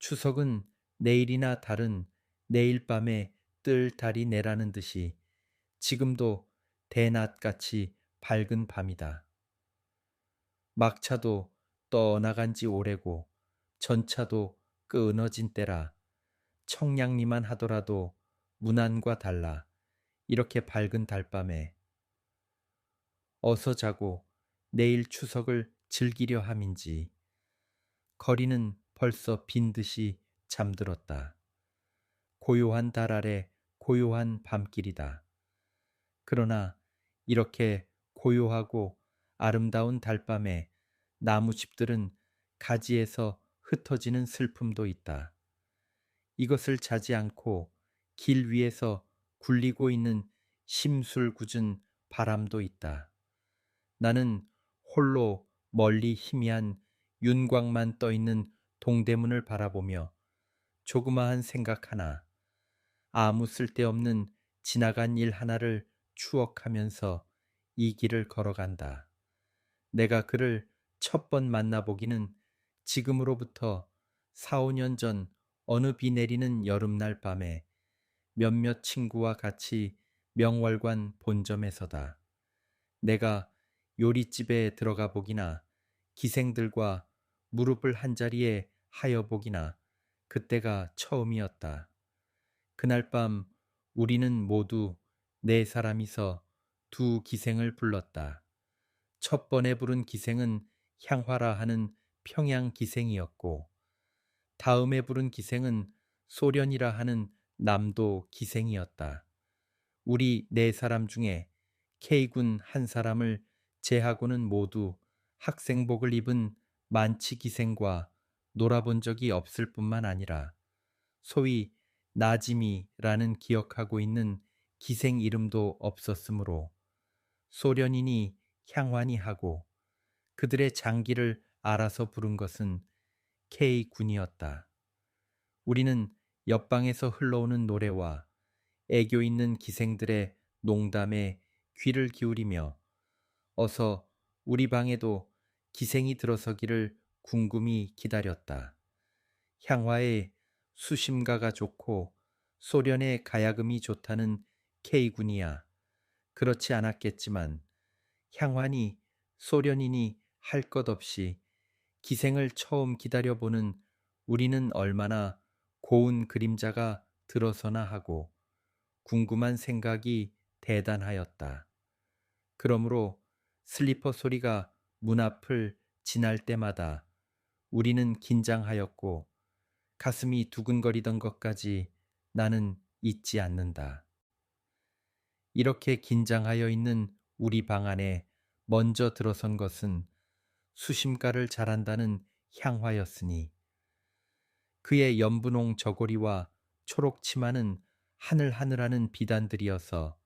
추석은 내일이나 다른 내일 밤에 뜰 달이 내라는 듯이 지금도 대낮같이 밝은 밤이다. 막차도 떠나간 지 오래고 전차도 끊어진 때라 청량리만 하더라도 문안과 달라 이렇게 밝은 달밤에 어서 자고 내일 추석을 즐기려 함인지 거리는 벌써 빈 듯이 잠들었다. 고요한 달 아래 고요한 밤길이다. 그러나 이렇게 고요하고 아름다운 달밤에 나무집들은 가지에서 흩어지는 슬픔도 있다. 이것을 자지 않고 길 위에서 굴리고 있는 심술궂은 바람도 있다. 나는 홀로 멀리 희미한 윤곽만 떠있는 동대문을 바라보며 조그마한 생각 하나, 아무 쓸데없는 지나간 일 하나를 추억하면서 이 길을 걸어간다. 내가 그를 첫 번 만나보기는 지금으로부터 4, 5년 전 어느 비 내리는 여름날 밤에 몇몇 친구와 같이 명월관 본점에서다. 내가 요리집에 들어가 보기나 기생들과 무릎을 한자리에 하여 보기나 그때가 처음이었다. 그날 밤 우리는 모두 네 사람이서 두 기생을 불렀다. 첫 번에 부른 기생은 향화라 하는 평양 기생이었고 다음에 부른 기생은 소련이라 하는 남도 기생이었다. 우리 네 사람 중에 K군 한 사람을 제하고는 모두 학생복을 입은 만치 기생과 놀아본 적이 없을 뿐만 아니라 소위 나지미라는 기억하고 있는 기생 이름도 없었으므로 소련이니 향환이 하고 그들의 장기를 알아서 부른 것은 K군이었다. 우리는 옆방에서 흘러오는 노래와 애교 있는 기생들의 농담에 귀를 기울이며 어서 우리 방에도 기생이 들어서기를 궁금히 기다렸다. 향화의 수심가가 좋고 소련의 가야금이 좋다는 K군이야. 그렇지 않았겠지만 향환이 소련이니 할 것 없이 기생을 처음 기다려보는 우리는 얼마나 고운 그림자가 들어서나 하고 궁금한 생각이 대단하였다. 그러므로 슬리퍼 소리가 문 앞을 지날 때마다 우리는 긴장하였고 가슴이 두근거리던 것까지 나는 잊지 않는다. 이렇게 긴장하여 있는 우리 방 안에 먼저 들어선 것은 수심가를 잘한다는 향화였으니 그의 연분홍 저고리와 초록 치마는 하늘하늘하는 비단들이어서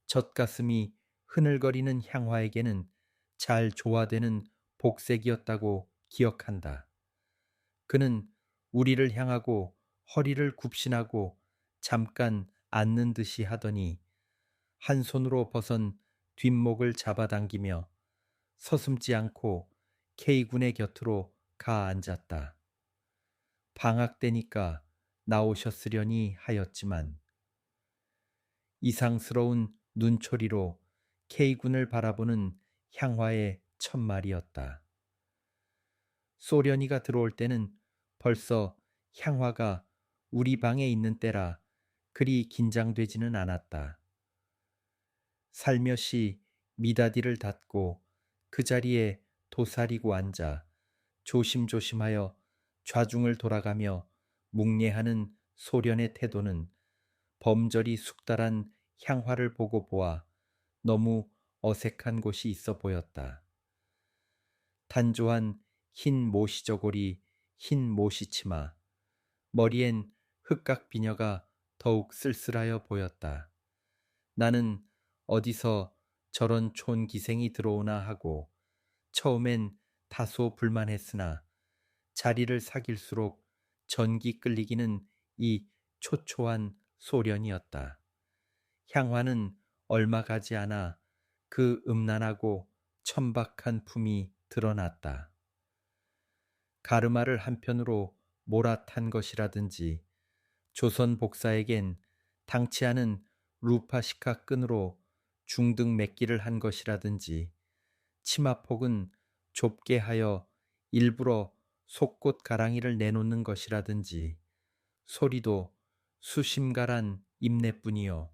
젖가슴이 흐늘거리는 향화에게는 잘 조화되는 복색이었다고 기억한다. 그는 우리를 향하고 허리를 굽신하고 잠깐 앉는 듯이 하더니 한 손으로 벗은 뒷목을 잡아당기며 서슴지 않고 K군의 곁으로 가 앉았다. 방학 때니까 나오셨으려니 하였지만 이상스러운 눈초리로 K군을 바라보는 향화의 첫말이었다. 소련이가 들어올 때는 벌써 향화가 우리 방에 있는 때라 그리 긴장되지는 않았다. 살며시 미닫이를 닫고 그 자리에 도사리고 앉아 조심조심하여 좌중을 돌아가며 묵례하는 소련의 태도는 범절이 숙달한 향화를 보고 보아 너무 어색한 곳이 있어 보였다. 단조한 흰 모시저고리, 흰 모시치마, 머리엔 흑각비녀가 더욱 쓸쓸하여 보였다. 나는 어디서 저런 촌기생이 들어오나 하고 처음엔 다소 불만했으나 자리를 사귈수록 전기 끌리기는 이 초초한 소련이었다. 향화는 얼마 가지 않아 그 음란하고 천박한 품이 드러났다. 가르마를 한편으로 몰아탄 것이라든지 조선 복사에겐 당치 않은 루파시카 끈으로 중등 맺기를 한 것이라든지 치마폭은 좁게 하여 일부러 속꽃 가랑이를 내놓는 것이라든지 소리도 수심가란 입내뿐이요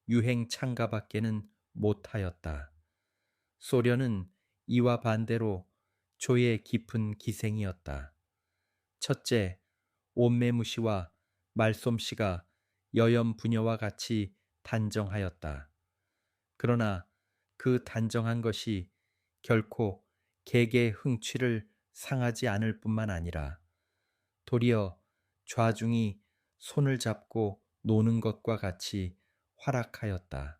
유행 창가밖에는 못하였다. 소련은 이와 반대로 조의 깊은 기생이었다. 첫째, 온매무시와 말솜씨가 여염부녀와 같이 단정하였다. 그러나 그 단정한 것이 결코 개개의 흥취를 상하지 않을 뿐만 아니라 도리어 좌중이 손을 잡고 노는 것과 같이 활락하였다.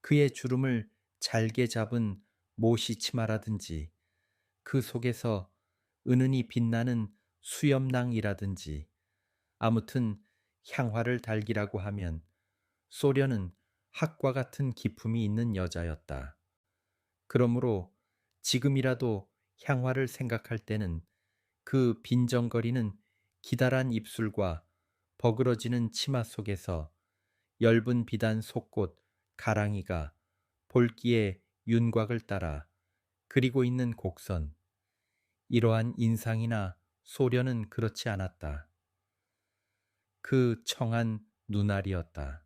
그의 주름을 잘게 잡은 모시 치마라든지 그 속에서 은은히 빛나는 수염낭이라든지 아무튼 향화를 달기라고 하면 소련은 학과 같은 기품이 있는 여자였다. 그러므로 지금이라도 향화를 생각할 때는 그 빈정거리는 기다란 입술과 버그러지는 치마 속에서 엷은 비단 속꽃 가랑이가 볼기의 윤곽을 따라 그리고 있는 곡선, 이러한 인상이나 소련은 그렇지 않았다. 그 청한 눈알이었다.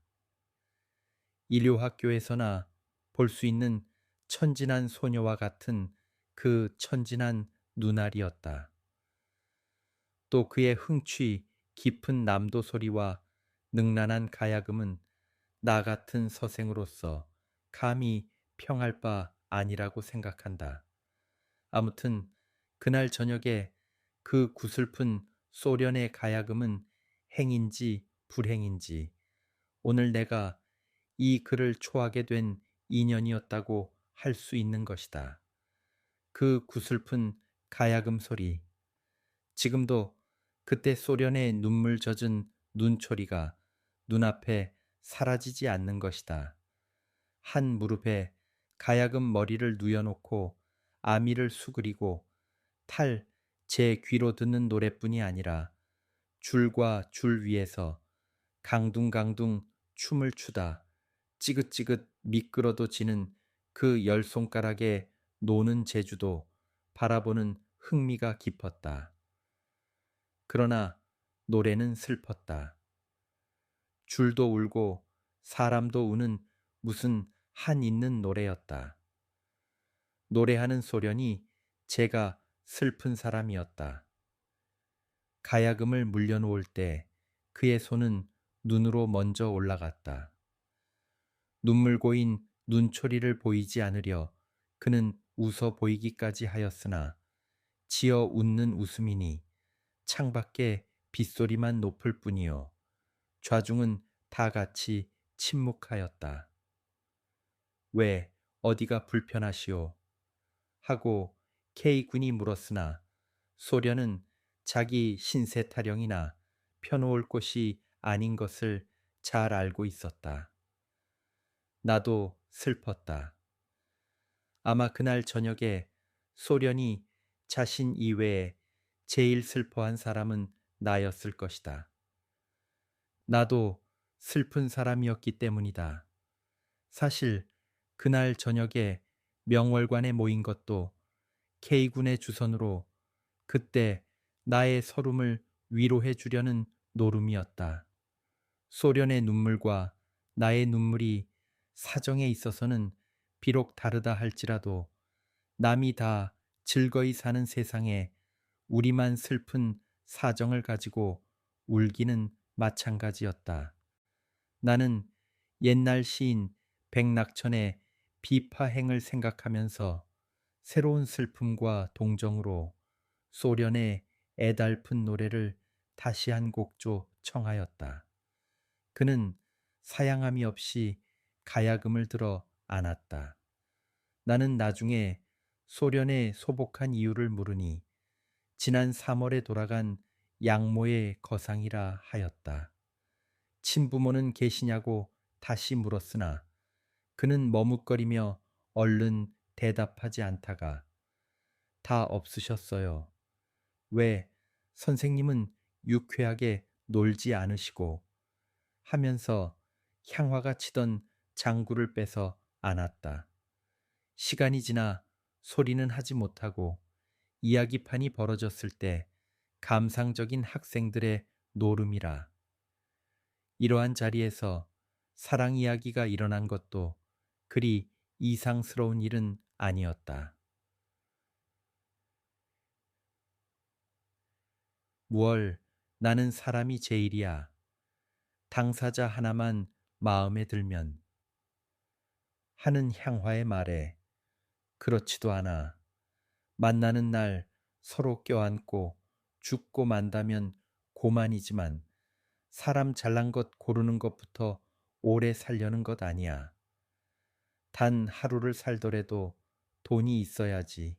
일요학교에서나 볼 수 있는 천진한 소녀와 같은 그 천진한 눈알이었다. 또 그의 흥취 깊은 남도 소리와 능란한 가야금은 나 같은 서생으로서 감히 평할 바 아니라고 생각한다. 아무튼 그날 저녁에 그 구슬픈 소련의 가야금은 행인지 불행인지 오늘 내가 이 글을 초하게 된 인연이었다고 할 수 있는 것이다. 그 구슬픈 가야금 소리, 지금도 그때 소련의 눈물 젖은 눈초리가 눈앞에 사라지지 않는 것이다. 한 무릎에 가야금 머리를 누워놓고 아미를 수그리고 탈 제 귀로 듣는 노래뿐이 아니라 줄과 줄 위에서 강둥강둥 춤을 추다 찌긋찌긋 미끄러도 지는 그 열 손가락에 노는 재주도 바라보는 흥미가 깊었다. 그러나 노래는 슬펐다. 줄도 울고 사람도 우는 무슨 한 있는 노래였다. 노래하는 소련이 제가 슬픈 사람이었다. 가야금을 물려놓을 때 그의 손은 눈으로 먼저 올라갔다. 눈물 고인 눈초리를 보이지 않으려 그는 웃어 보이기까지 하였으나 지어 웃는 웃음이니 창밖에 빗소리만 높을 뿐이요 좌중은 다 같이 침묵하였다. 왜 어디가 불편하시오? 하고 K군이 물었으나 소련은 자기 신세 타령이나 펴놓을 곳이 아닌 것을 잘 알고 있었다. 나도 슬펐다. 아마 그날 저녁에 소련이 자신 이외에 제일 슬퍼한 사람은 나였을 것이다. 나도 슬픈 사람이었기 때문이다. 사실 그날 저녁에 명월관에 모인 것도 K군의 주선으로 그때 나의 서름을 위로해 주려는 노름이었다. 소련의 눈물과 나의 눈물이 사정에 있어서는 비록 다르다 할지라도 남이 다 즐거이 사는 세상에 우리만 슬픈 사정을 가지고 울기는 마찬가지였다. 나는 옛날 시인 백낙천의 비파행을 생각하면서 새로운 슬픔과 동정으로 소련의 애달픈 노래를 다시 한 곡조 청하였다. 그는 사양함이 없이 가야금을 들어 안았다. 나는 나중에 소련에 소복한 이유를 물으니 지난 3월에 돌아간 양모의 거상이라 하였다. 친부모는 계시냐고 다시 물었으나 그는 머뭇거리며 얼른 대답하지 않다가 다 없으셨어요. 왜 선생님은 유쾌하게 놀지 않으시고 하면서 향화가 치던 장구를 빼서 안았다. 시간이 지나 소리는 하지 못하고 이야기판이 벌어졌을 때 감상적인 학생들의 노름이라. 이러한 자리에서 사랑 이야기가 일어난 것도 그리 이상스러운 일은 아니었다. 무얼 나는 사람이 제일이야. 당사자 하나만 마음에 들면 하는 향화의 말에 그렇지도 않아. 만나는 날 서로 껴안고 죽고 만다면 고만이지만 사람 잘난 것 고르는 것부터 오래 살려는 것 아니야. 단 하루를 살더라도 돈이 있어야지.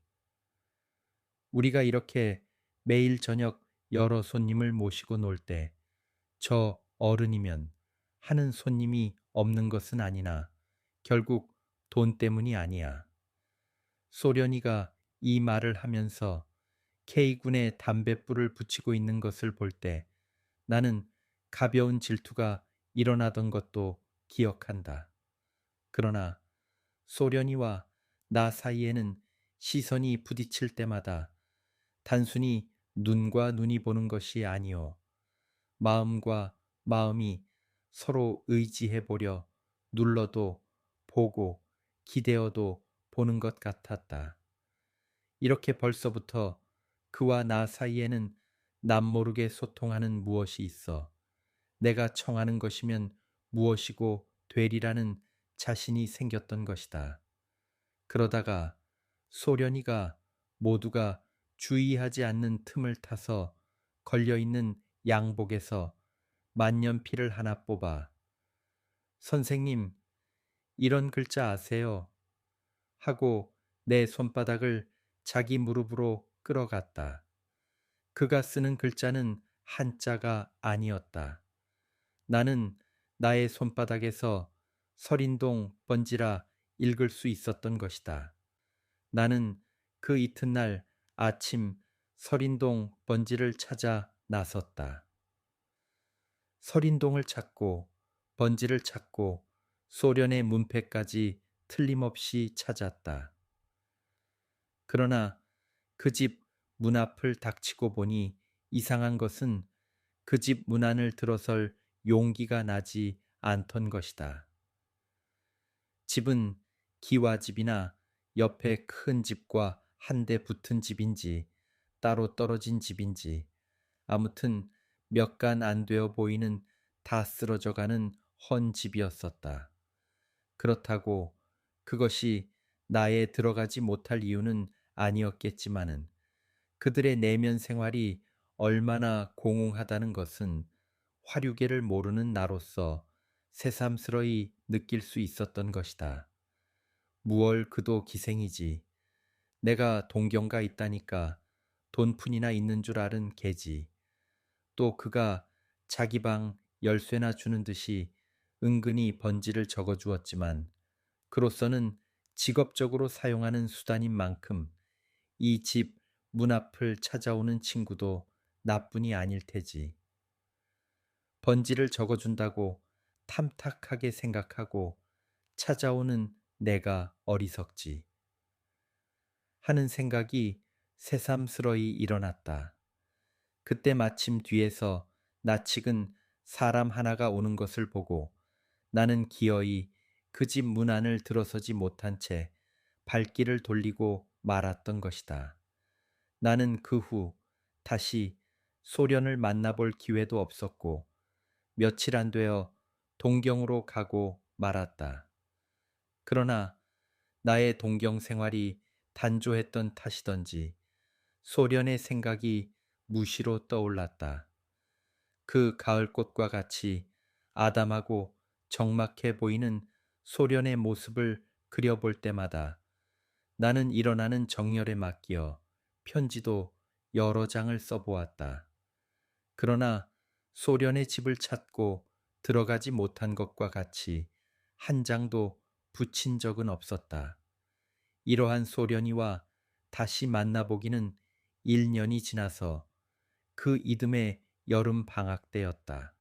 우리가 이렇게 매일 저녁 여러 손님을 모시고 놀 때 저 어른이면 하는 손님이 없는 것은 아니나 결국 돈 때문이 아니야. 소련이가 이 말을 하면서 K군에 담뱃불을 붙이고 있는 것을 볼 때 나는 가벼운 질투가 일어나던 것도 기억한다. 그러나 소련이와 나 사이에는 시선이 부딪힐 때마다 단순히 눈과 눈이 보는 것이 아니오 마음과 마음이 서로 의지해 보려 눌러도 보고 기대어도 보는 것 같았다. 이렇게 벌써부터 그와 나 사이에는 남모르게 소통하는 무엇이 있어 내가 청하는 것이면 무엇이고 되리라는 자신이 생겼던 것이다. 그러다가 소련이가 모두가 주의하지 않는 틈을 타서 걸려있는 양복에서 만년필을 하나 뽑아 선생님, 이런 글자 아세요? 하고 내 손바닥을 자기 무릎으로 끌어갔다. 그가 쓰는 글자는 한자가 아니었다. 나는 나의 손바닥에서 설인동 번지라 읽을 수 있었던 것이다. 나는 그 이튿날 아침 설인동 번지를 찾아 나섰다. 설인동을 찾고 번지를 찾고 소련의 문패까지 틀림없이 찾았다. 그러나 그 집 문 앞을 닥치고 보니 이상한 것은 그 집 문 안을 들어설 용기가 나지 않던 것이다. 집은 기와집이나 옆에 큰 집과 한데 붙은 집인지 따로 떨어진 집인지 아무튼 몇 간 안 되어 보이는 다 쓰러져 가는 헌 집이었었다. 그렇다고 그것이 나에 들어가지 못할 이유는 아니었겠지만은 그들의 내면 생활이 얼마나 공허하다는 것은 화류계를 모르는 나로서 새삼스러이 느낄 수 있었던 것이다. 무얼 그도 기생이지. 내가 동경가 있다니까 돈푼이나 있는 줄 아는 개지. 또 그가 자기 방 열쇠나 주는 듯이 은근히 번지를 적어주었지만 그로서는 직업적으로 사용하는 수단인 만큼 이 집 문 앞을 찾아오는 친구도 나뿐이 아닐 테지. 번지를 적어준다고 탐탁하게 생각하고 찾아오는 내가 어리석지 하는 생각이 새삼스러이 일어났다. 그때 마침 뒤에서 낯익은 사람 하나가 오는 것을 보고 나는 기어이 그 집 문 안을 들어서지 못한 채 발길을 돌리고 말았던 것이다. 나는 그 후 다시 소련을 만나볼 기회도 없었고 며칠 안 되어 동경으로 가고 말았다. 그러나 나의 동경 생활이 단조했던 탓이던지 소련의 생각이 무시로 떠올랐다. 그 가을꽃과 같이 아담하고 적막해 보이는 소련의 모습을 그려볼 때마다 나는 일어나는 정열에 맡겨 편지도 여러 장을 써보았다. 그러나 소련의 집을 찾고 들어가지 못한 것과 같이 한 장도 붙인 적은 없었다. 이러한 소련이와 다시 만나보기는 1년이 지나서 그 이듬해 여름 방학 때였다.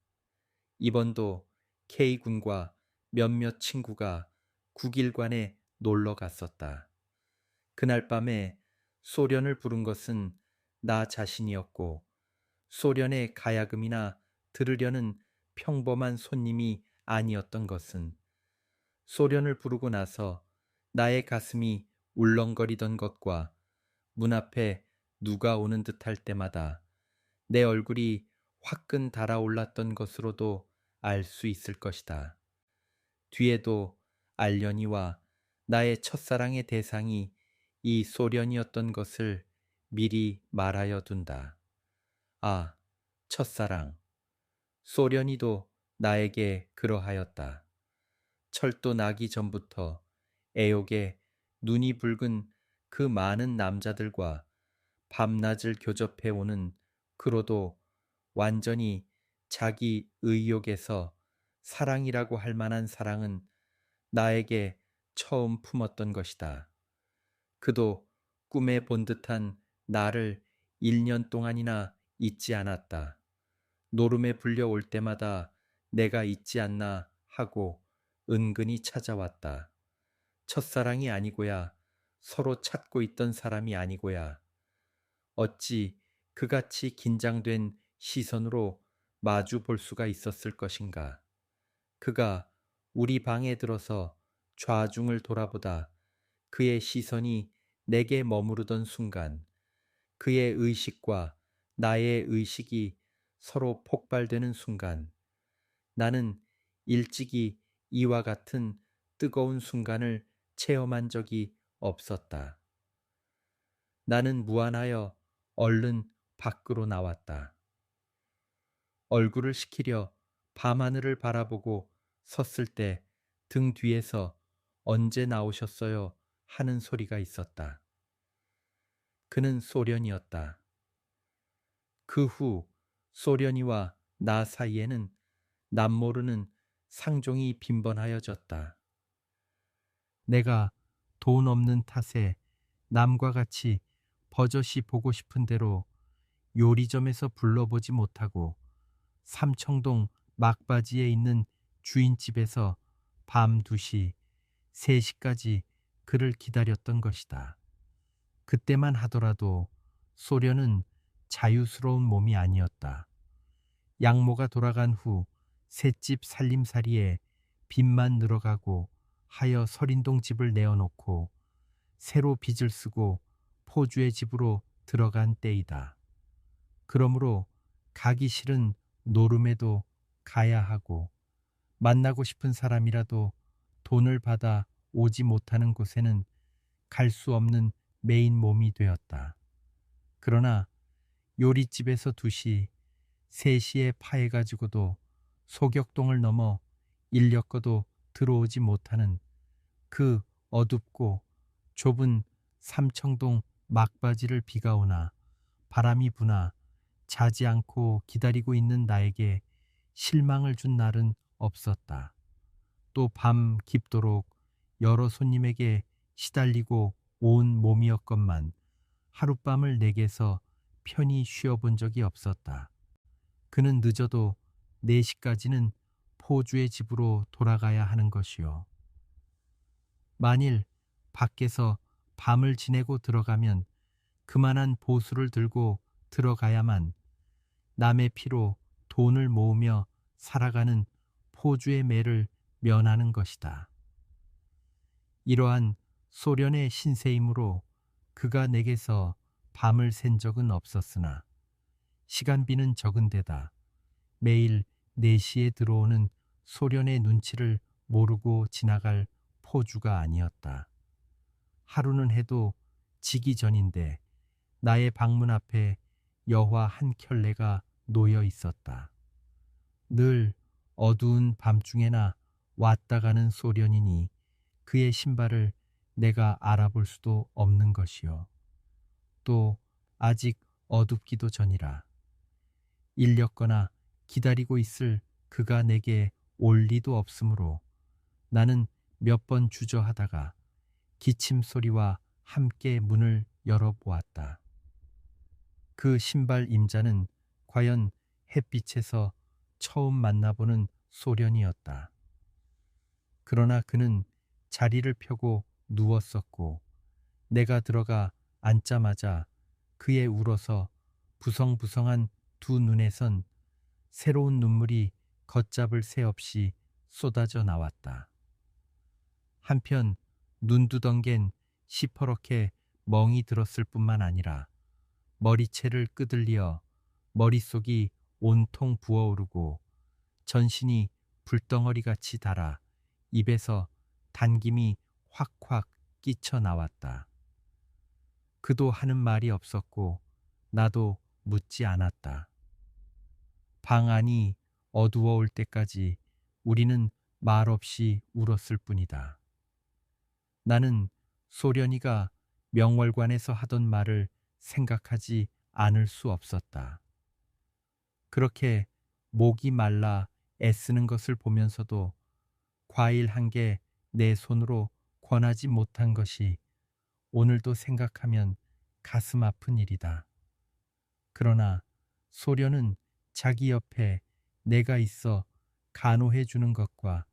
이번도 K군과 몇몇 친구가 국일관에 놀러 갔었다. 그날 밤에 소련을 부른 것은 나 자신이었고, 소련의 가야금이나 들으려는 평범한 손님이 아니었던 것은 소련을 부르고 나서 나의 가슴이 울렁거리던 것과 문 앞에 누가 오는 듯할 때마다 내 얼굴이 화끈 달아올랐던 것으로도 알 수 있을 것이다. 뒤에도 알련이와 나의 첫사랑의 대상이 이 소련이었던 것을 미리 말하여 둔다. 아, 첫사랑. 소련이도 나에게 그러하였다. 철도 나기 전부터 애욕에 눈이 붉은 그 많은 남자들과 밤낮을 교접해오는, 그로도 완전히 자기 의욕에서 사랑이라고 할 만한 사랑은 나에게 처음 품었던 것이다. 그도 꿈에 본 듯한 나를 1년 동안이나 잊지 않았다. 노름에 불려올 때마다 내가 있지 않나 하고 은근히 찾아왔다. 첫사랑이 아니고야, 서로 찾고 있던 사람이 아니고야, 어찌 그같이 긴장된 시선으로 마주 볼 수가 있었을 것인가. 그가 우리 방에 들어서 좌중을 돌아보다 그의 시선이 내게 머무르던 순간, 그의 의식과 나의 의식이 서로 폭발되는 순간, 나는 일찍이 이와 같은 뜨거운 순간을 체험한 적이 없었다. 나는 무안하여 얼른 밖으로 나왔다. 얼굴을 식히려 밤하늘을 바라보고 섰을 때 등 뒤에서 언제 나오셨어요 하는 소리가 있었다. 그는 소련이었다. 그 후 소련이와 나 사이에는 남모르는 상종이 빈번하여졌다. 내가 돈 없는 탓에 남과 같이 버젓이 보고 싶은 대로 요리점에서 불러보지 못하고 삼청동 막바지에 있는 주인집에서 밤 2시, 3시까지 그를 기다렸던 것이다. 그때만 하더라도 소련은 자유스러운 몸이 아니었다. 양모가 돌아간 후 셋집 살림살이에 빚만 늘어가고 하여 설인동 집을 내어놓고 새로 빚을 쓰고 포주의 집으로 들어간 때이다. 그러므로 가기 싫은 노름에도 가야 하고, 만나고 싶은 사람이라도 돈을 받아 오지 못하는 곳에는 갈 수 없는 메인 몸이 되었다. 그러나 요리집에서 2시, 3시에 파해가지고도 소격동을 넘어 인력거도 들어오지 못하는 그 어둡고 좁은 삼청동 막바지를 비가 오나 바람이 부나 자지 않고 기다리고 있는 나에게 실망을 준 날은 없었다. 또 밤 깊도록 여러 손님에게 시달리고 온 몸이었건만 하룻밤을 내게서 편히 쉬어본 적이 없었다. 그는 늦어도 4시까지는 포주의 집으로 돌아가야 하는 것이요. 만일 밖에서 밤을 지내고 들어가면 그만한 보수를 들고 들어가야만 남의 피로 돈을 모으며 살아가는 포주의 매를 면하는 것이다. 이러한 소련의 신세이므로 그가 내게서 밤을 샌 적은 없었으나 시간비는 적은 데다 매일 4시에 들어오는 소련의 눈치를 모르고 지나갈 포주가 아니었다. 하루는 해도 지기 전인데 나의 방문 앞에 여화 한 켤레가 놓여 있었다. 늘 어두운 밤중에나 왔다 가는 소련이니 그의 신발을 내가 알아볼 수도 없는 것이요. 또 아직 어둡기도 전이라 일렸거나 기다리고 있을 그가 내게 올 리도 없으므로 나는 몇 번 주저하다가 기침 소리와 함께 문을 열어보았다. 그 신발 임자는 과연 햇빛에서 처음 만나보는 소련이었다. 그러나 그는 자리를 펴고 누웠었고 내가 들어가 앉자마자 그의 울어서 부성부성한 두 눈에선 새로운 눈물이 걷잡을 새 없이 쏟아져 나왔다. 한편 눈두덩갠 시퍼렇게 멍이 들었을 뿐만 아니라 머리채를 끄들려 머릿속이 온통 부어오르고 전신이 불덩어리같이 달아 입에서 단김이 확확 끼쳐 나왔다. 그도 하는 말이 없었고 나도 묻지 않았다. 방 안이 어두워올 때까지 우리는 말없이 울었을 뿐이다. 나는 소련이가 명월관에서 하던 말을 생각하지 않을 수 없었다. 그렇게 목이 말라 애쓰는 것을 보면서도 과일 한 개 내 손으로 권하지 못한 것이 오늘도 생각하면 가슴 아픈 일이다. 그러나 소련은 자기 옆에 내가 있어 간호해 주는 것과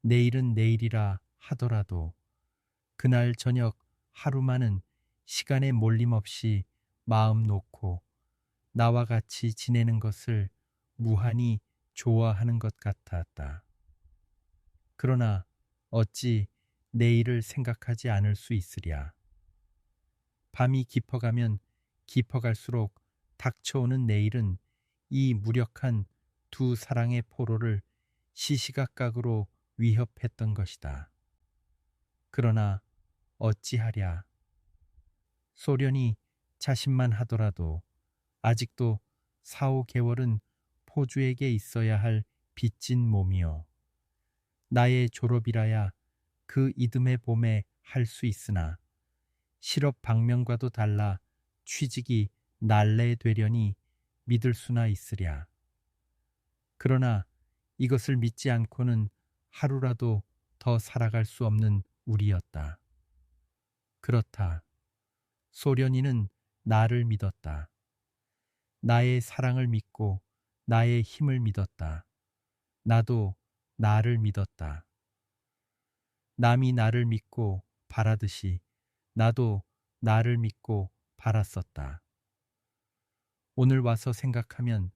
내일은 내일이라 하더라도 그날 저녁 하루만은 시간에 몰림 없이 마음 놓고 나와 같이 지내는 것을 무한히 좋아하는 것 같았다. 그러나 어찌 내일을 생각하지 않을 수 있으랴. 밤이 깊어가면 깊어갈수록 닥쳐오는 내일은 이 무력한 두 사랑의 포로를 시시각각으로 위협했던 것이다. 그러나 어찌하랴. 소련이 자신만 하더라도 아직도 4, 5개월은 포주에게 있어야 할 빚진 몸이요. 나의 졸업이라야 그 이듬해 봄에 할 수 있으나 실업 방면과도 달라 취직이 날래되려니 믿을 수나 있으랴. 그러나 이것을 믿지 않고는 하루라도 더 살아갈 수 없는 우리였다. 그렇다. 소련이는 나를 믿었다. 나의 사랑을 믿고 나의 힘을 믿었다. 나도 나를 믿었다. 남이 나를 믿고 바라듯이 나도 나를 믿고 바랐었다. 오늘 와서 생각하면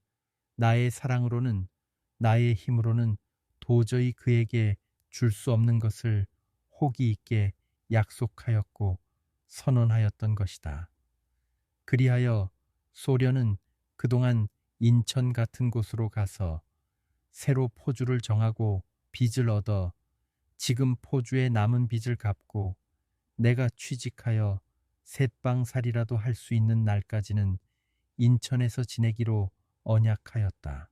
나의 사랑으로는 나의 힘으로는 도저히 그에게 줄 수 없는 것을 호기 있게 약속하였고 선언하였던 것이다. 그리하여 소련은 그동안 인천 같은 곳으로 가서 새로 포주를 정하고 빚을 얻어 지금 포주의 남은 빚을 갚고 내가 취직하여 셋방살이라도 할 수 있는 날까지는 인천에서 지내기로 언약하였다.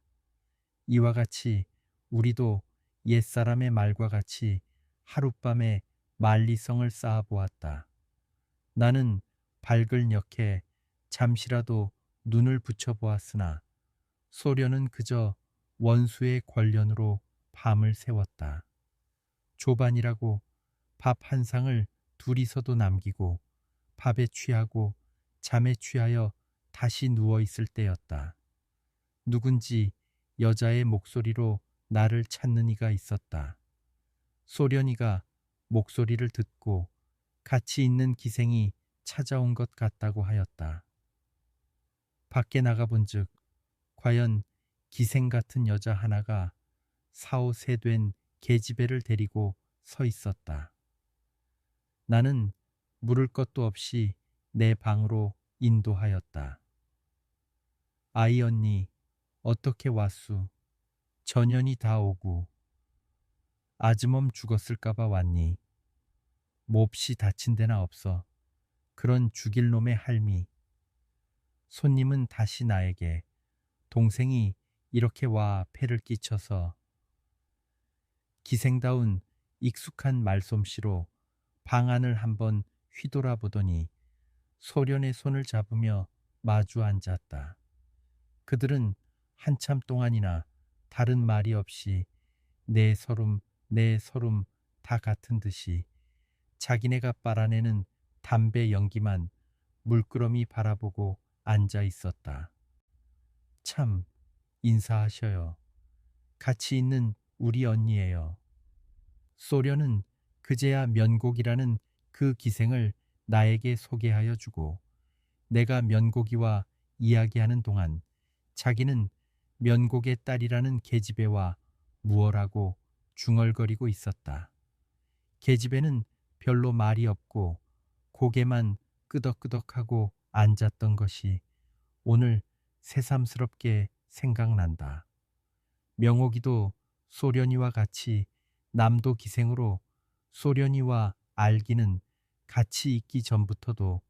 이와 같이 우리도 옛사람의 말과 같이 하룻밤에 만리성을 쌓아보았다. 나는 밝을 역해 잠시라도 눈을 붙여보았으나 소련은 그저 원수의 권련으로 밤을 새웠다. 조반이라고 밥 한 상을 둘이서도 남기고 밥에 취하고 잠에 취하여 다시 누워있을 때였다. 누군지 여자의 목소리로 나를 찾는 이가 있었다. 소련이가 목소리를 듣고 같이 있는 기생이 찾아온 것 같다고 하였다. 밖에 나가본즉 과연 기생 같은 여자 하나가 사오세 된 계집애를 데리고 서 있었다. 나는 물을 것도 없이 내 방으로 인도하였다. 아이 언니 어떻게 왔수? 전연이 다 오고 아즈멈 죽었을까봐 왔니? 몹시 다친 데나 없어. 그런 죽일 놈의 할미. 손님은 다시 나에게 동생이 이렇게 와 패를 끼쳐서 기생다운 익숙한 말솜씨로 방안을 한번 휘돌아보더니 소련의 손을 잡으며 마주 앉았다. 그들은 한참 동안이나 다른 말이 없이 내 서름 내 서름 다 같은 듯이 자기네가 빨아내는 담배 연기만 물끄러미 바라보고 앉아 있었다. 참, 인사하셔요. 같이 있는 우리 언니예요. 소련은 그제야 면곡이라는 그 기생을 나에게 소개하여 주고 내가 면곡이와 이야기하는 동안 자기는 면곡의 딸이라는 계집애와 무얼하고 중얼거리고 있었다. 계집애는 별로 말이 없고 고개만 끄덕끄덕하고 앉았던 것이 오늘 새삼스럽게 생각난다. 명옥이도 소련이와 같이 남도 기생으로 소련이와 알기는 같이 있기 전부터도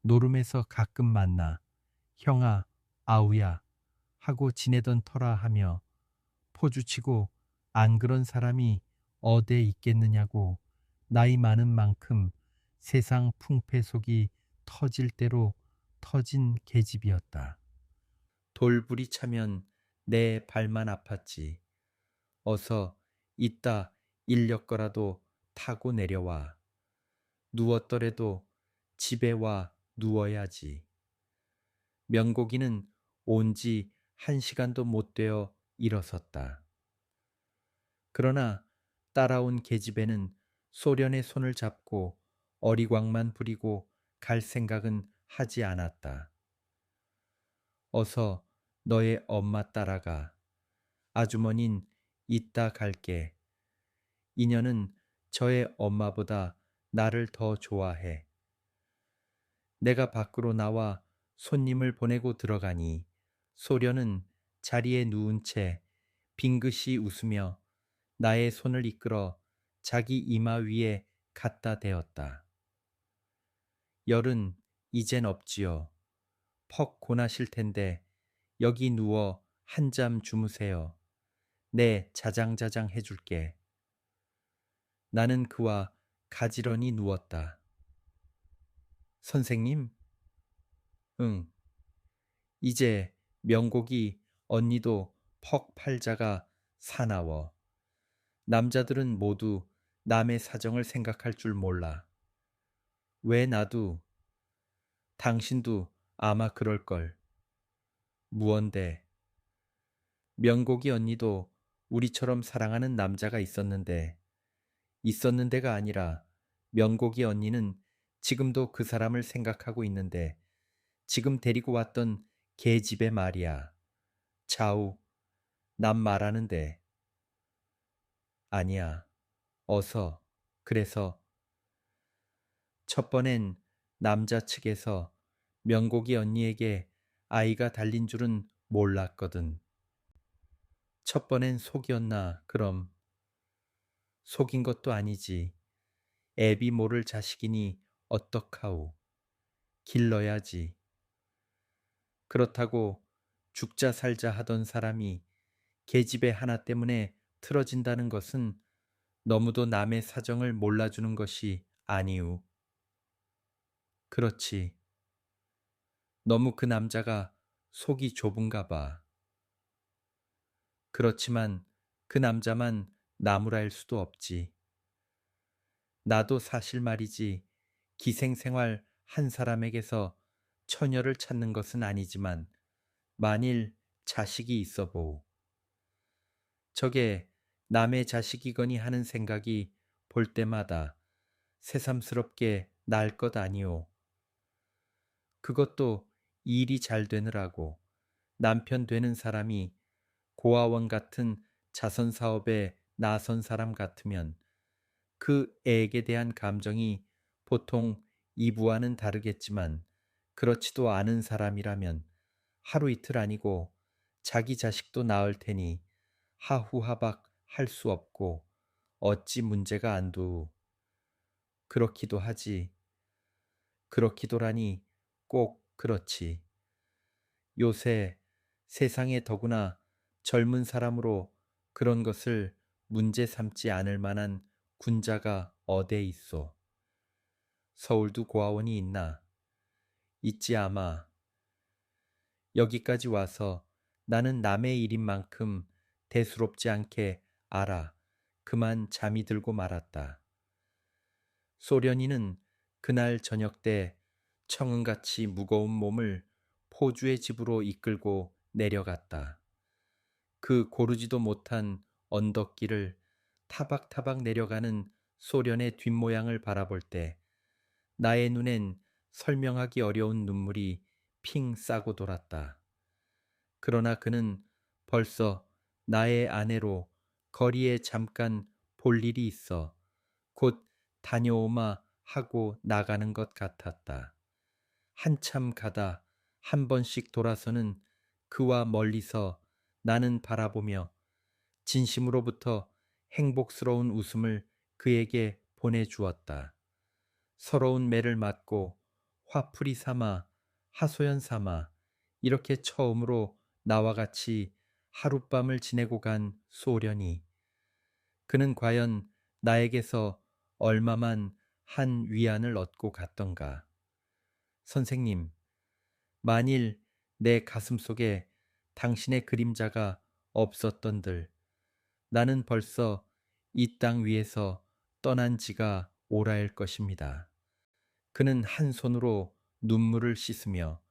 노름에서 가끔 만나 형아, 아우야 하고 지내던 터라 하며 포주치고 안 그런 사람이 어디에 있겠느냐고 나이 많은 만큼 세상 풍패 속이 터질 대로 터진 계집이었다. 돌불이 차면 내 발만 아팠지. 어서 이따 인력 거라도 타고 내려와. 누웠더라도 집에 와 누워야지. 명곡이는 온지 1시간도 못 되어 일어섰다. 그러나 따라온 계집애는 소련의 손을 잡고 어리광만 부리고 갈 생각은 하지 않았다. 어서 너의 엄마 따라가. 아주머닌 이따 갈게. 이년은 저의 엄마보다 나를 더 좋아해. 내가 밖으로 나와 손님을 보내고 들어가니 소련은 자리에 누운 채 빙긋이 웃으며 나의 손을 이끌어 자기 이마 위에 갖다 대었다. 열은 이젠 없지요. 퍽 고나실 텐데 여기 누워 한잠 주무세요. 내 자장자장 해줄게. 나는 그와 가지런히 누웠다. 선생님? 응. 이제 명곡이 언니도 퍽 팔자가 사나워. 남자들은 모두 남의 사정을 생각할 줄 몰라. 왜 나도, 당신도 아마 그럴걸. 무언데. 명곡이 언니도 우리처럼 사랑하는 남자가 있었는데가 아니라 명곡이 언니는 지금도 그 사람을 생각하고 있는데 지금 데리고 왔던 계집애 말이야. 자우, 남 말하는데. 아니야. 어서. 그래서 첫 번엔 남자 측에서 명곡이 언니에게 아이가 달린 줄은 몰랐거든. 첫 번엔 속이었나 그럼. 속인 것도 아니지. 애비 모를 자식이니 어떡하오. 길러야지. 그렇다고 죽자 살자 하던 사람이 계집애 하나 때문에 틀어진다는 것은 너무도 남의 사정을 몰라주는 것이 아니우. 그렇지. 너무 그 남자가 속이 좁은가 봐. 그렇지만 그 남자만 나무랄 수도 없지. 나도 사실 말이지 기생생활 한 사람에게서 처녀를 찾는 것은 아니지만 만일 자식이 있어 보오. 저게 남의 자식이거니 하는 생각이 볼 때마다 새삼스럽게 날 것 아니오. 그것도 일이 잘 되느라고 남편 되는 사람이 고아원 같은 자선 사업에 나선 사람 같으면 그 애에게 대한 감정이 보통 이부와는 다르겠지만 그렇지도 않은 사람이라면 하루 이틀 아니고 자기 자식도 낳을 테니 하후하박 할 수 없고 어찌 문제가 안 두우. 그렇기도 하지. 그렇기도라니 꼭 그렇지. 요새 세상에 더구나 젊은 사람으로 그런 것을 문제 삼지 않을 만한 군자가 어디에 있소. 서울도 고아원이 있나? 있지 아마. 여기까지 와서 나는 남의 일인 만큼 대수롭지 않게 알아. 그만 잠이 들고 말았다. 소련이는 그날 저녁 때 청은같이 무거운 몸을 포주의 집으로 이끌고 내려갔다. 그 고르지도 못한 언덕길을 타박타박 내려가는 소련의 뒷모양을 바라볼 때 나의 눈엔 설명하기 어려운 눈물이 핑 싸고 돌았다. 그러나 그는 벌써 나의 아내로 거리에 잠깐 볼 일이 있어 곧 다녀오마 하고 나가는 것 같았다. 한참 가다 한 번씩 돌아서는 그와 멀리서 나는 바라보며 진심으로부터 행복스러운 웃음을 그에게 보내주었다. 서러운 매를 맞고 화풀이 삼아 하소연 삼아 이렇게 처음으로 나와 같이 하룻밤을 지내고 간 소련이 그는 과연 나에게서 얼마만 한 위안을 얻고 갔던가. 선생님, 만일 내 가슴 속에 당신의 그림자가 없었던들 나는 벌써 이 땅 위에서 떠난 지가 오라일 것입니다. 그는 한 손으로 눈물을 씻으며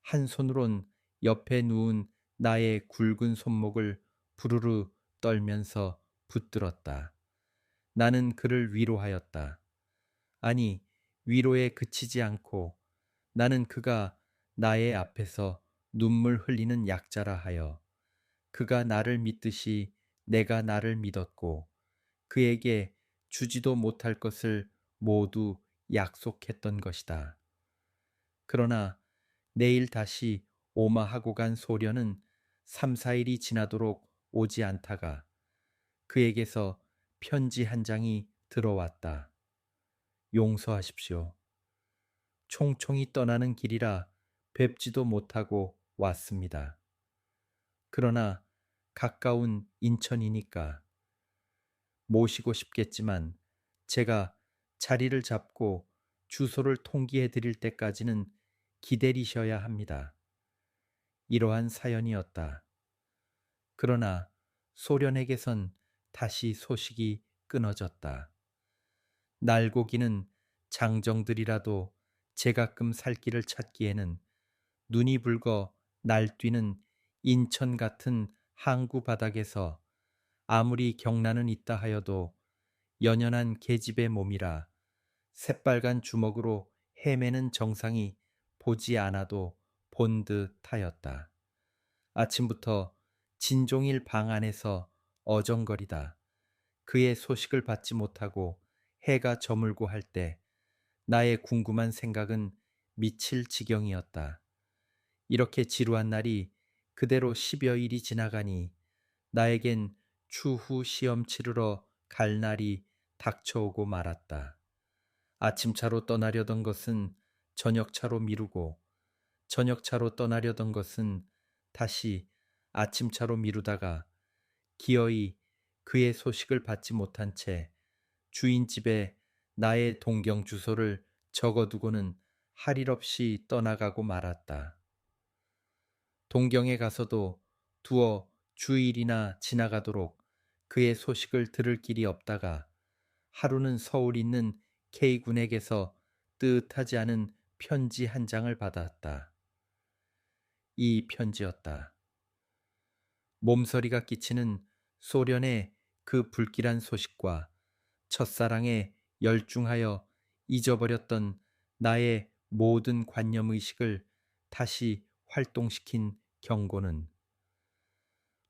한 손으론 옆에 누운 나의 굵은 손목을 부르르 떨면서 붙들었다. 나는 그를 위로하였다. 아니, 위로에 그치지 않고 나는 그가 나의 앞에서 눈물 흘리는 약자라 하여 그가 나를 믿듯이 내가 나를 믿었고 그에게 주지도 못할 것을 모두 약속했던 것이다. 그러나 내일 다시 오마하고 간 소련은 3, 4일이 지나도록 오지 않다가 그에게서 편지 한 장이 들어왔다. 용서하십시오. 총총히 떠나는 길이라 뵙지도 못하고 왔습니다. 그러나 가까운 인천이니까 모시고 싶겠지만 제가 자리를 잡고 주소를 통기해 드릴 때까지는 기다리셔야 합니다. 이러한 사연이었다. 그러나 소련에게선 다시 소식이 끊어졌다. 날고기는 장정들이라도 제가끔 살 길을 찾기에는 눈이 붉어 날뛰는 인천 같은 항구 바닥에서 아무리 경란은 있다 하여도 연연한 계집의 몸이라 새빨간 주먹으로 헤매는 정상이 보지 않아도 본 듯하였다. 아침부터 진종일 방 안에서 어정거리다 그의 소식을 받지 못하고 해가 저물고 할 때 나의 궁금한 생각은 미칠 지경이었다. 이렇게 지루한 날이 그대로 10여일이 지나가니 나에겐 추후 시험 치르러 갈 날이 닥쳐오고 말았다. 아침차로 떠나려던 것은 저녁차로 미루고 저녁차로 떠나려던 것은 다시 아침차로 미루다가 기어이 그의 소식을 받지 못한 채 주인 집에 나의 동경 주소를 적어두고는 할 일 없이 떠나가고 말았다. 동경에 가서도 두어 주일이나 지나가도록 그의 소식을 들을 길이 없다가 하루는 서울 있는 K군에게서 뜻하지 않은 편지 한 장을 받았다. 이 편지였다. 몸서리가 끼치는 소련의 그 불길한 소식과 첫사랑에 열중하여 잊어버렸던 나의 모든 관념의식을 다시 활동시킨 경고는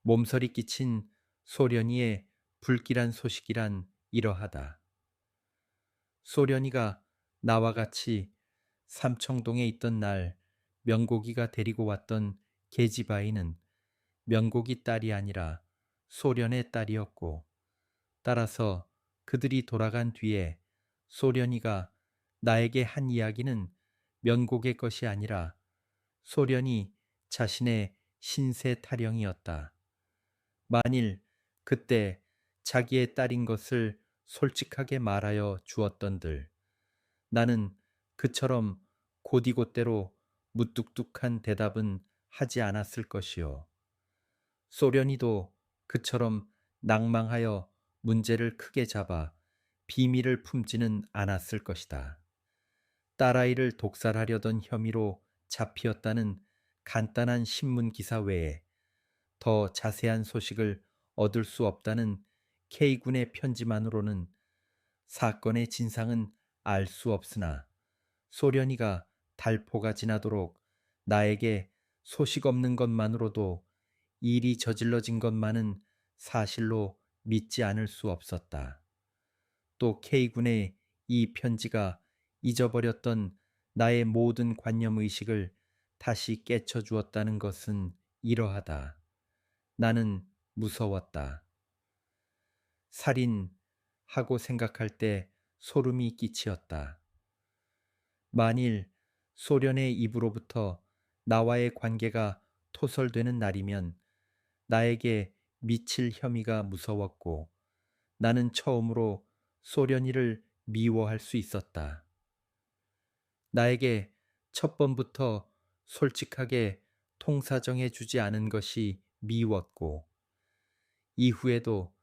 몸서리 끼친 소련이의 불길한 소식이란 이러하다. 소련이가 나와 같이 삼청동에 있던 날 명곡이가 데리고 왔던 계집아이는 명곡이 딸이 아니라 소련의 딸이었고 따라서 그들이 돌아간 뒤에 소련이가 나에게 한 이야기는 명곡의 것이 아니라 소련이 자신의 신세 타령이었다. 만일 그때 자기의 딸인 것을 솔직하게 말하여 주었던들 나는 그처럼 곧이곧대로 무뚝뚝한 대답은 하지 않았을 것이요. 소련이도 그처럼 낭망하여 문제를 크게 잡아 비밀을 품지는 않았을 것이다. 딸아이를 독살하려던 혐의로 잡히었다는 간단한 신문 기사 외에 더 자세한 소식을 얻을 수 없다는 K군의 편지만으로는 사건의 진상은 알 수 없으나 소련이가 달포가 지나도록 나에게 소식 없는 것만으로도 일이 저질러진 것만은 사실로 믿지 않을 수 없었다. 또 K군의 이 편지가 잊어버렸던 나의 모든 관념의식을 다시 깨쳐주었다는 것은 이러하다. 나는 무서웠다. 살인하고 생각할 때 소름이 끼치었다. 만일 소련의 입으로부터 나와의 관계가 토설되는 날이면 나에게 미칠 혐의가 무서웠고 나는 처음으로 소련이를 미워할 수 있었다. 나에게 첫 번부터 솔직하게 통사정해 주지 않은 것이 미웠고 이후에도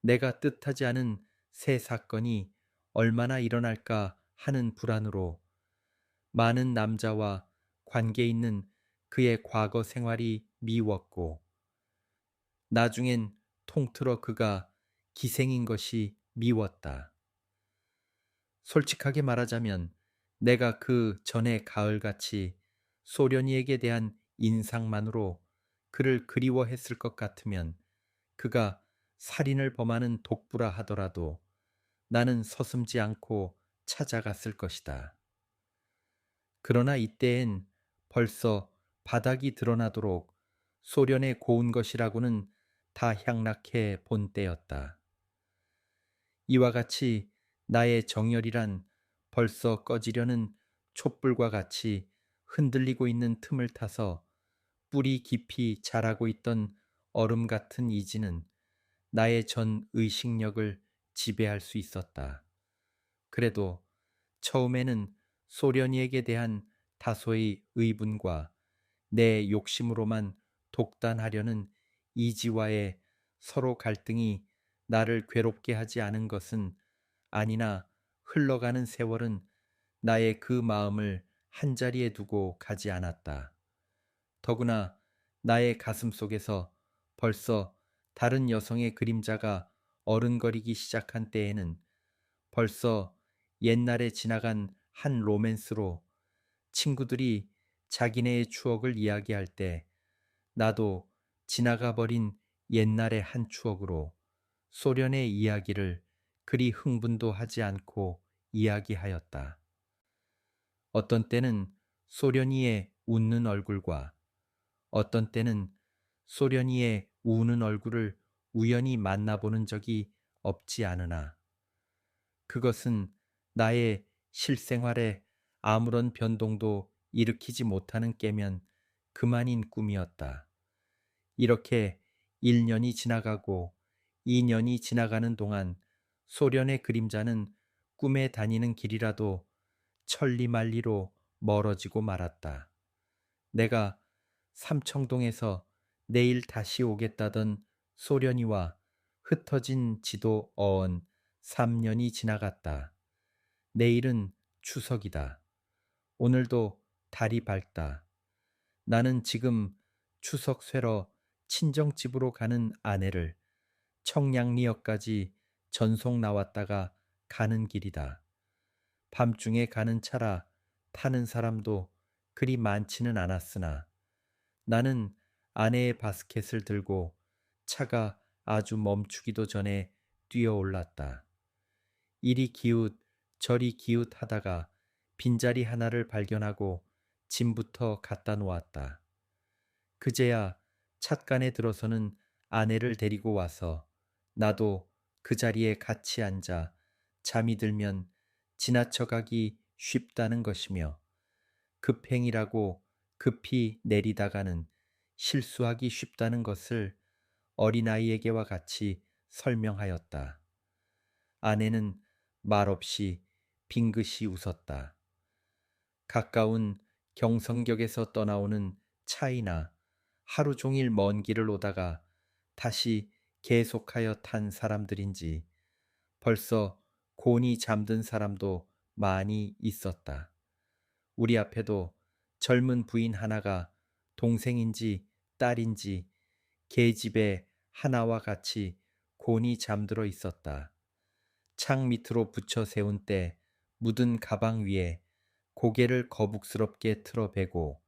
내가 뜻하지 않은 새 사건이 얼마나 일어날까 하는 불안으로 많은 남자와 관계 있는 그의 과거 생활이 미웠고 나중엔 통틀어 그가 기생인 것이 미웠다. 솔직하게 말하자면 내가 그 전에 가을같이 소련이에게 대한 인상만으로 그를 그리워했을 것 같으면 그가 살인을 범하는 독부라 하더라도 나는 서슴지 않고 찾아갔을 것이다. 그러나 이때엔 벌써 바닥이 드러나도록 소련에 고운 것이라고는 다 향락해 본 때였다. 이와 같이 나의 정열이란 벌써 꺼지려는 촛불과 같이 흔들리고 있는 틈을 타서 뿌리 깊이 자라고 있던 얼음 같은 이지는 나의 전 의식력을 지배할 수 있었다. 그래도 처음에는 소련이에게 대한 다소의 의분과 내 욕심으로만 독단하려는 이지와의 서로 갈등이 나를 괴롭게 하지 않은 것은 아니나 흘러가는 세월은 나의 그 마음을 한자리에 두고 가지 않았다. 더구나 나의 가슴 속에서 벌써 다른 여성의 그림자가 어른거리기 시작한 때에는 벌써 옛날에 지나간 한 로맨스로 친구들이 자기네의 추억을 이야기할 때 나도 지나가 버린 옛날의 한 추억으로 소련의 이야기를 그리 흥분도 하지 않고 이야기하였다. 어떤 때는 소련이의 웃는 얼굴과 어떤 때는 소련이의 우는 얼굴을 우연히 만나보는 적이 없지 않으나 그것은 나의 실생활에 아무런 변동도 일으키지 못하는 깨면 그만인 꿈이었다. 이렇게 1년이 지나가고 2년이 지나가는 동안 소련의 그림자는 꿈에 다니는 길이라도 천리만리로 멀어지고 말았다. 내가 삼청동에서 내일 다시 오겠다던 소련이와 흩어진 지도 어언 3년이 지나갔다. 내일은 추석이다. 오늘도 달이 밝다. 나는 지금 추석 쇠러 친정집으로 가는 아내를 청량리역까지 전속 나왔다가 가는 길이다. 밤중에 가는 차라 타는 사람도 그리 많지는 않았으나 나는 아내의 바스켓을 들고 차가 아주 멈추기도 전에 뛰어올랐다. 이리 기웃 저리 기웃 하다가 빈자리 하나를 발견하고 짐부터 갖다 놓았다. 그제야 찻간에 들어서는 아내를 데리고 와서 나도 그 자리에 같이 앉아 잠이 들면 지나쳐가기 쉽다는 것이며 급행이라고 급히 내리다가는 실수하기 쉽다는 것을 어린아이에게와 같이 설명하였다. 아내는 말없이 빙긋이 웃었다. 가까운 경성역에서 떠나오는 차이나 하루 종일 먼 길을 오다가 다시 계속하여 탄 사람들인지 벌써 곤히 잠든 사람도 많이 있었다. 우리 앞에도 젊은 부인 하나가 동생인지 딸인지 계집애 하나와 같이 곤히 잠들어 있었다. 창 밑으로 붙여 세운 때 묻은 가방 위에 고개를 거북스럽게 틀어배고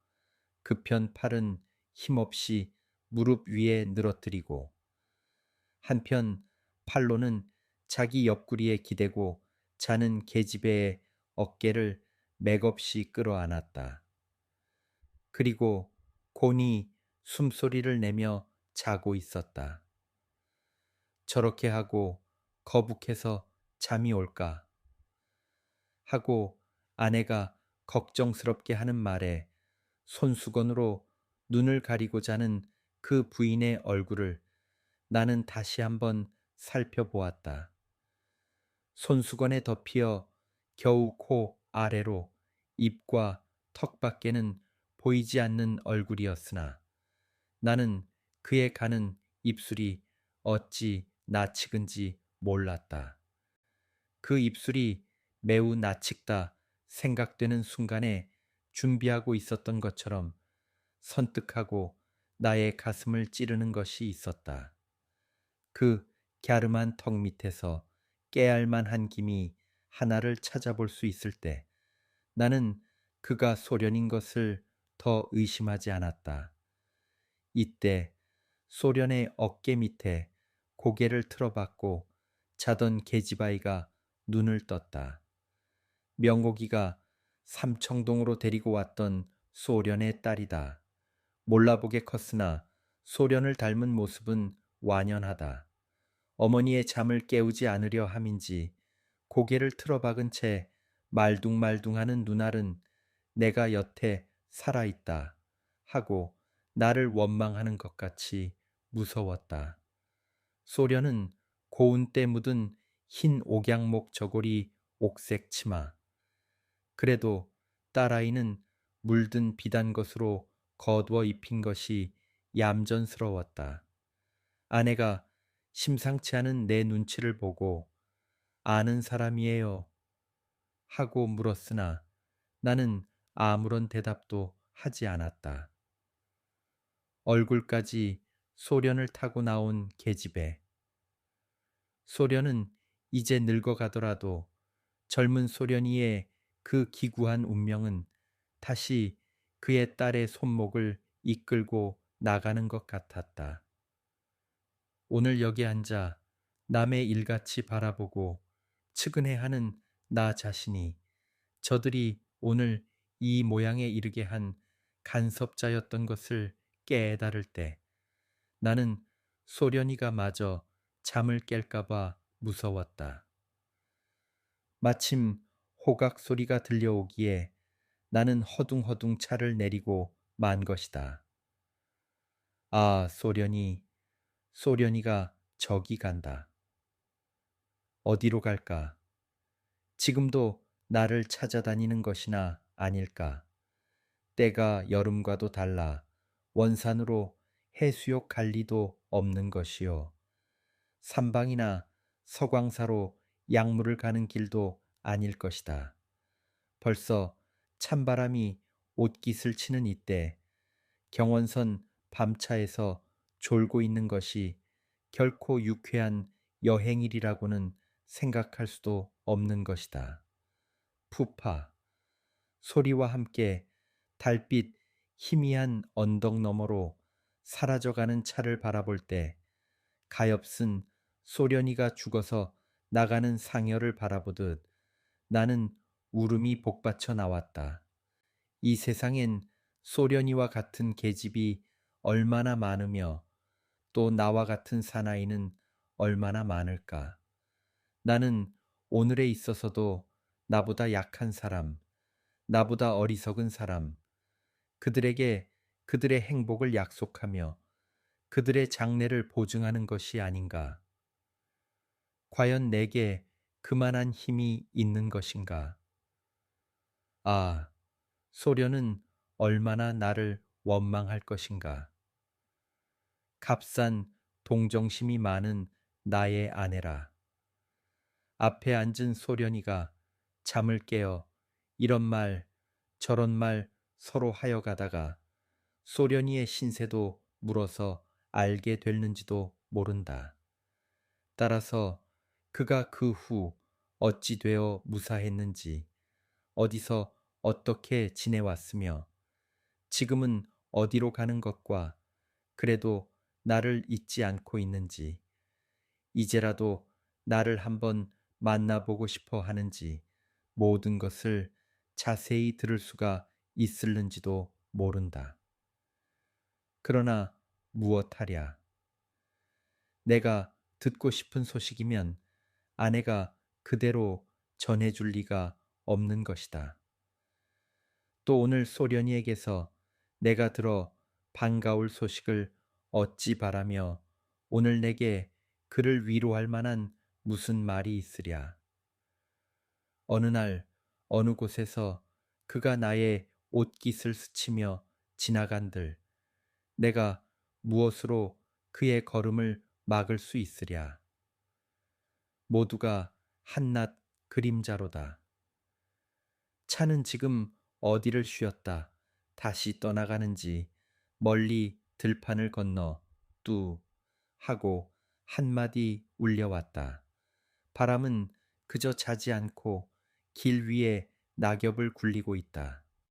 급현 팔은 힘없이 무릎 위에 늘어뜨리고 한편 팔로는 자기 옆구리에 기대고 자는 계집애의 어깨를 맥없이 끌어안았다. 그리고 곤히 숨소리를 내며 자고 있었다. 저렇게 하고 거북해서 잠이 올까? 하고 아내가 걱정스럽게 하는 말에 손수건으로 눈을 가리고 자는 그 부인의 얼굴을 나는 다시 한번 살펴보았다. 손수건에 덮여 겨우 코 아래로 입과 턱밖에는 보이지 않는 얼굴이었으나 나는 그의 가는 입술이 어찌 나치근지 몰랐다. 그 입술이 매우 나칙다 생각되는 순간에 준비하고 있었던 것처럼 선뜩하고 나의 가슴을 찌르는 것이 있었다. 그 갸름한 턱 밑에서 깨알만한 김이 하나를 찾아볼 수 있을 때 나는 그가 소련인 것을 더 의심하지 않았다. 이때 소련의 어깨 밑에 고개를 틀어박고 자던 계집아이가 눈을 떴다. 명옥이가 삼청동으로 데리고 왔던 소련의 딸이다. 몰라보게 컸으나 소련을 닮은 모습은 완연하다. 어머니의 잠을 깨우지 않으려 함인지 고개를 틀어박은 채 말둥말둥하는 눈알은 내가 여태 살아있다 하고 나를 원망하는 것 같이 무서웠다. 소련은 고운 때 묻은 흰 옥양목 저고리 옥색 치마. 그래도 딸아이는 물든 비단 것으로 거두어 입힌 것이 얌전스러웠다. 아내가 심상치 않은 내 눈치를 보고 아는 사람이에요 하고 물었으나 나는 아무런 대답도 하지 않았다. 얼굴까지 소련을 타고 나온 계집애. 소련은 이제 늙어가더라도 젊은 소련이의 그 기구한 운명은 다시 그의 딸의 손목을 이끌고 나가는 것 같았다. 오늘 여기 앉아 남의 일같이 바라보고 측은해하는 나 자신이 저들이 오늘 이 모양에 이르게 한 간섭자였던 것을 깨달을 때 나는 소련이가 마저 잠을 깰까봐 무서웠다. 마침 호각 소리가 들려오기에 나는 허둥허둥 차를 내리고 만 것이다. 아, 소련이가 저기 간다. 어디로 갈까? 지금도 나를 찾아다니는 것이나 아닐까? 때가 여름과도 달라 원산으로 해수욕 갈 리도 없는 것이요. 삼방이나 서광사로 약물을 가는 길도 아닐 것이다. 벌써 찬바람이 옷깃을 치는 이때 경원선 밤차에서 졸고 있는 것이 결코 유쾌한 여행일이라고는 생각할 수도 없는 것이다. 푸파, 소리와 함께 달빛 희미한 언덕 너머로 사라져가는 차를 바라볼 때 가엾은 소련이가 죽어서 나가는 상여를 바라보듯 나는 울음이 복받쳐 나왔다. 이 세상엔 소련이와 같은 계집이 얼마나 많으며 또 나와 같은 사나이는 얼마나 많을까. 나는 오늘에 있어서도 나보다 약한 사람, 나보다 어리석은 사람, 그들에게 그들의 행복을 약속하며 그들의 장래를 보증하는 것이 아닌가. 과연 내게 그만한 힘이 있는 것인가? 아, 소련은 얼마나 나를 원망할 것인가. 값싼 동정심이 많은 나의 아내라. 앞에 앉은 소련이가 잠을 깨어 이런 말 저런 말 서로 하여 가다가 소련이의 신세도 물어서 알게 됐는지도 모른다. 따라서 그가 그 후 어찌 되어 무사했는지, 어디서 어떻게 지내왔으며, 지금은 어디로 가는 것과 그래도 나를 잊지 않고 있는지, 이제라도 나를 한번 만나보고 싶어 하는지, 모든 것을 자세히 들을 수가 있을는지도 모른다. 그러나 무엇하랴. 내가 듣고 싶은 소식이면 아내가 그대로 전해줄 리가 없는 것이다. 또 오늘 소련이에게서 내가 들어 반가울 소식을 얻지 바라며 오늘 내게 그를 위로할 만한 무슨 말이 있으랴. 어느 날 어느 곳에서 그가 나의 옷깃을 스치며 지나간들 내가 무엇으로 그의 걸음을 막을 수 있으랴. 모두가 한낱 그림자로다. 차는 지금 어디를 쉬었다 다시 떠나가는지 멀리 들판을 건너 뚜 하고 한마디 울려왔다. 바람은 그저 자지 않고 길 위에 낙엽을 굴리고 있다.